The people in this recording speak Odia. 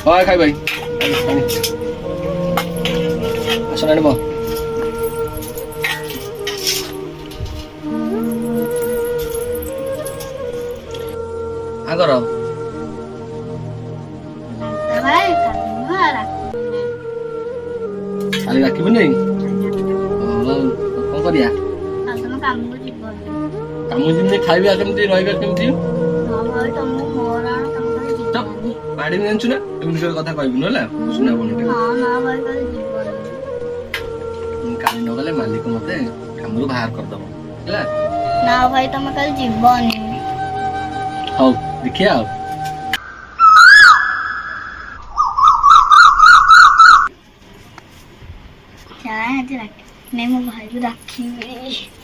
ହଁ ଖାଇ ଭାଇ ଆସ ଆଣିବ ଆଗର କାଲି ଡାକିବୁନି କଣ କରିବା କାମକୁ ଯିବି ଖାଇବା କେମିତି ରହିବା କେମିତି ମାଡିନି ଜାଣିଛୁ ନା ଏମିତି କଥା କହିବୁନି ହେଲା ଶୁଣା କାଲି ନ ଗଲେ ମାଲିକ ମତେ କାମରୁ ବାହାର କରିଦବ ହେଲା ନା ଭାଇ ତମେ କାଲି ଯିବନି ହଉ ଦେଖିଆ ଆଉ ମୁଁ ଭାଇକୁ ଡାକିବି